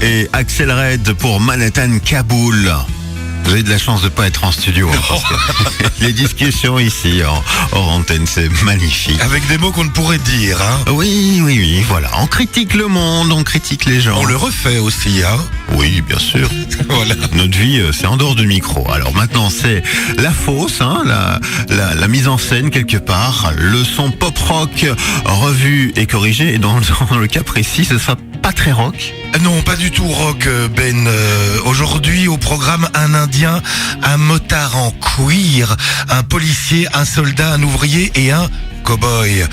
et Axel Red pour Manhattan Kaboul. Vous avez de la chance de pas être en studio, hein, parce que les discussions ici hors antenne, c'est magnifique. Avec des mots qu'on ne pourrait dire, hein. Oui, voilà. On critique le monde, on critique les gens. On le refait aussi, hein. Oui, bien sûr. Voilà. Notre vie, c'est en dehors du micro. Alors maintenant, c'est la fausse, hein, la mise en scène quelque part, le son pop-rock revu et corrigé. Et dans le cas précis, ce sera pas très rock. Non, pas du tout rock, Ben. Aujourd'hui, au programme, un Indien, un motard en cuir, un policier, un soldat, un ouvrier et un cow-boy.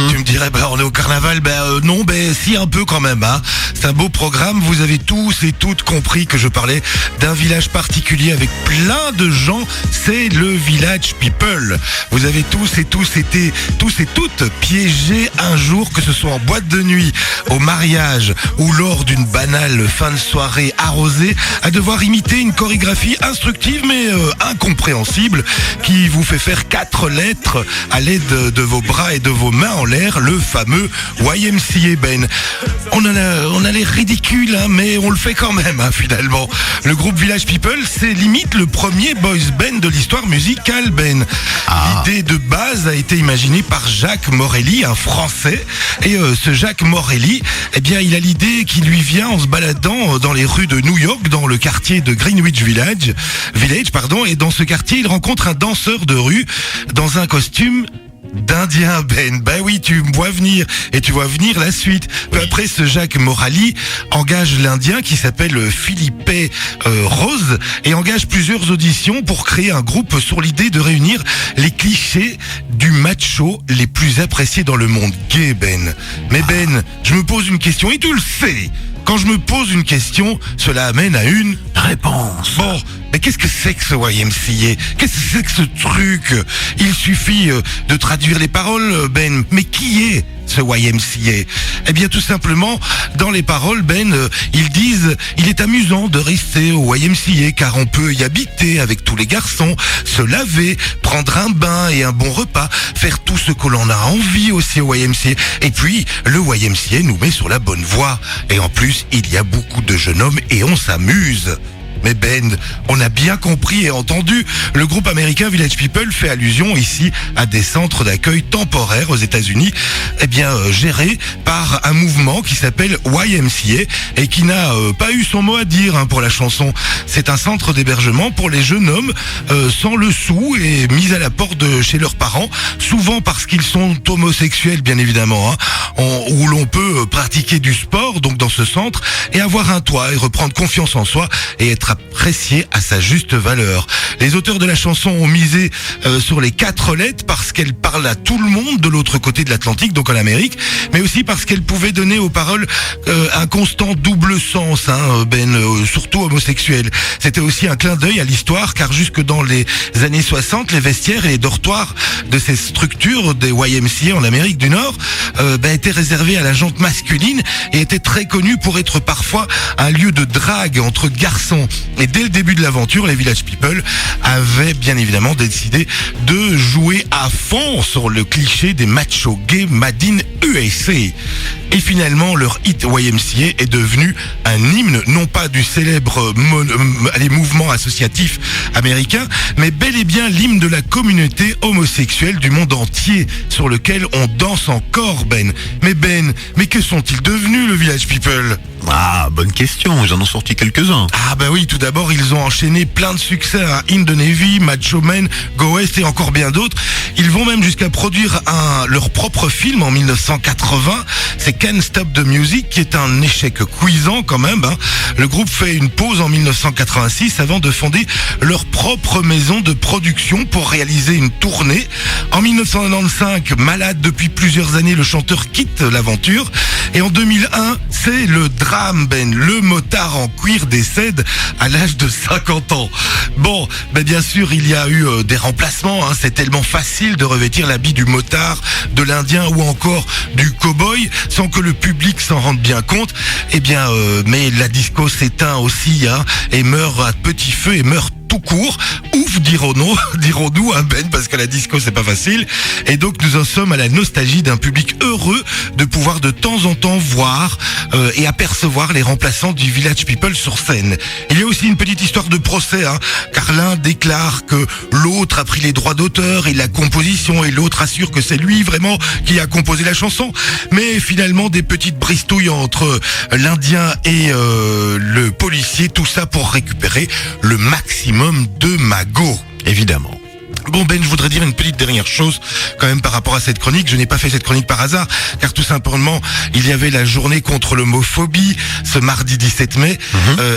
Tu me dirais, on est au carnaval. Non, si, un peu quand même, hein. C'est un beau programme. Vous avez tous et toutes compris que je parlais d'un village particulier avec plein de gens. C'est le Village People. Vous avez tous et toutes piégés un jour, que ce soit en boîte de nuit, au mariage ou lors d'une banale fin de soirée arrosée, à devoir imiter une chorégraphie instructive mais incompréhensible qui vous fait faire 4 lettres à l'aide de vos bras et de vos mains en l'air, le fameux YMCA, Ben. On a l'air ridicule, hein, mais on le fait quand même, hein, finalement. Le groupe Village People, c'est limite le premier boys band de l'histoire musicale, Ben. L'idée de base a été imaginée par Jacques Morelli, un Français. Et ce Jacques Morelli, il a l'idée qui lui vient en se baladant dans les rues de New York, dans le quartier de Greenwich Village, et dans ce quartier, il rencontre un danseur de rue dans un costume d'Indien, Ben. Oui, tu me vois venir et tu vois venir la suite. Peu après, ce Jacques Morelli engage l'Indien qui s'appelle Philippe Rose et engage plusieurs auditions pour créer un groupe sur l'idée de réunir les clichés du macho les plus appréciés dans le monde gay, Ben. Mais Ben, je me pose une question et tu le sais. Quand je me pose une question, cela amène à une réponse. Bon, mais qu'est-ce que c'est que ce YMCA? Qu'est-ce que c'est que ce truc? Il suffit de traduire les paroles, Ben. Mais qui est ce YMCA? Tout simplement, dans les paroles, Ben, ils disent « Il est amusant de rester au YMCA car on peut y habiter avec tous les garçons, se laver, prendre un bain et un bon repas, faire tout ce que l'on a envie aussi au YMCA. Et puis, le YMCA nous met sur la bonne voie. Et en plus, il y a beaucoup de jeunes hommes et on s'amuse. » Mais Ben, on a bien compris et entendu, le groupe américain Village People fait allusion ici à des centres d'accueil temporaires aux États-Unis, gérés par un mouvement qui s'appelle YMCA et qui n'a pas eu son mot à dire pour la chanson. C'est un centre d'hébergement pour les jeunes hommes sans le sou et mis à la porte de chez leurs parents, souvent parce qu'ils sont homosexuels, bien évidemment, où l'on peut pratiquer du sport, donc dans ce centre, et avoir un toit et reprendre confiance en soi et être apprécié à sa juste valeur. Les auteurs de la chanson ont misé sur les 4 lettres parce qu'elle parle à tout le monde de l'autre côté de l'Atlantique, donc en Amérique, mais aussi parce qu'elle pouvait donner aux paroles un constant double sens, Ben, surtout homosexuel. C'était aussi un clin d'œil à l'histoire, car jusque dans les années 60, les vestiaires et les dortoirs de ces structures des YMCA en Amérique du Nord étaient réservés à la gente masculine et étaient très connus pour être parfois un lieu de drague entre garçons. Et dès le début de l'aventure, les Village People avaient bien évidemment décidé de jouer à fond sur le cliché des machos gays made in USA. Et finalement, leur hit YMCA est devenu un hymne, non pas du célèbre mouvement associatif américain, mais bel et bien l'hymne de la communauté homosexuelle du monde entier, sur lequel on danse encore, Ben. Mais que sont-ils devenus, le Village People? Ah, bonne question, j'en ai sorti quelques-uns. Oui, tout d'abord, ils ont enchaîné plein de succès, In the Navy, Macho Man, Go West et encore bien d'autres. Ils vont même jusqu'à produire leur propre film en 1980, c'est Can't Stop the Music, qui est un échec cuisant quand même. Le groupe fait une pause en 1986 avant de fonder leur propre maison de production pour réaliser une tournée. En 1995, malade depuis plusieurs années, le chanteur quitte l'aventure. Et en 2001, c'est le drame, Ben. Le motard en cuir décède à l'âge de 50 ans. Bon, bien sûr, il y a eu des remplacements. C'est tellement facile de revêtir l'habit du motard, de l'Indien ou encore du cow-boy sans que le public s'en rende bien compte. Mais la disco s'éteint aussi et meurt à petit feu et meurt tout court. Ouf, dirons-nous, hein, Ben, parce que la disco c'est pas facile. Et donc nous en sommes à la nostalgie d'un public heureux de pouvoir de temps en temps voir et apercevoir les remplaçants du Village People sur scène. Il y a aussi une petite histoire de procès, hein, car l'un déclare que l'autre a pris les droits d'auteur et la composition, et l'autre assure que c'est lui vraiment qui a composé la chanson. Mais finalement des petites bristouilles entre l'Indien et le policier, tout ça pour récupérer le maximum de magots. Évidemment. Bon Ben, je voudrais dire une petite dernière chose quand même par rapport à cette chronique. Je n'ai pas fait cette chronique par hasard, car tout simplement il y avait la journée contre l'homophobie ce mardi 17 mai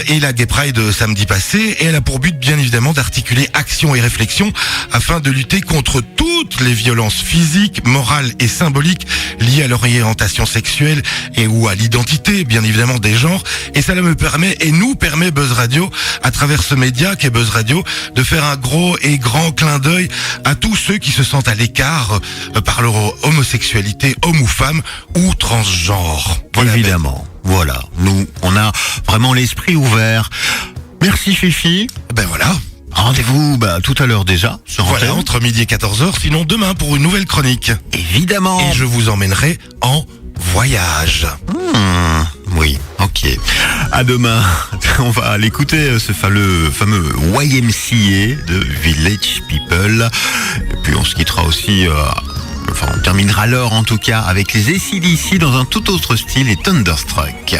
et la Gay Pride samedi passé, et elle a pour but bien évidemment d'articuler action et réflexion afin de lutter contre toutes les violences physiques, morales et symboliques liées à l'orientation sexuelle et ou à l'identité bien évidemment des genres. Et ça me permet et nous permet Buzz Radio, à travers ce média qu'est Buzz Radio, de faire un gros et grand clin d'œil à tous ceux qui se sentent à l'écart par leur homosexualité, homme ou femme ou transgenre. Voilà, évidemment. Ben. Voilà. Nous, on a vraiment l'esprit ouvert. Merci Fifi. Ben voilà. Rendez-vous tout à l'heure déjà. Voilà, entre midi et 14h, sinon demain pour une nouvelle chronique. Évidemment. Et je vous emmènerai en voyage. Oui, ok. À demain. On va l'écouter, ce fameux YMCA de Village People. Et puis on se quittera aussi, on terminera l'heure en tout cas avec les AC/DC dans un tout autre style et Thunderstruck.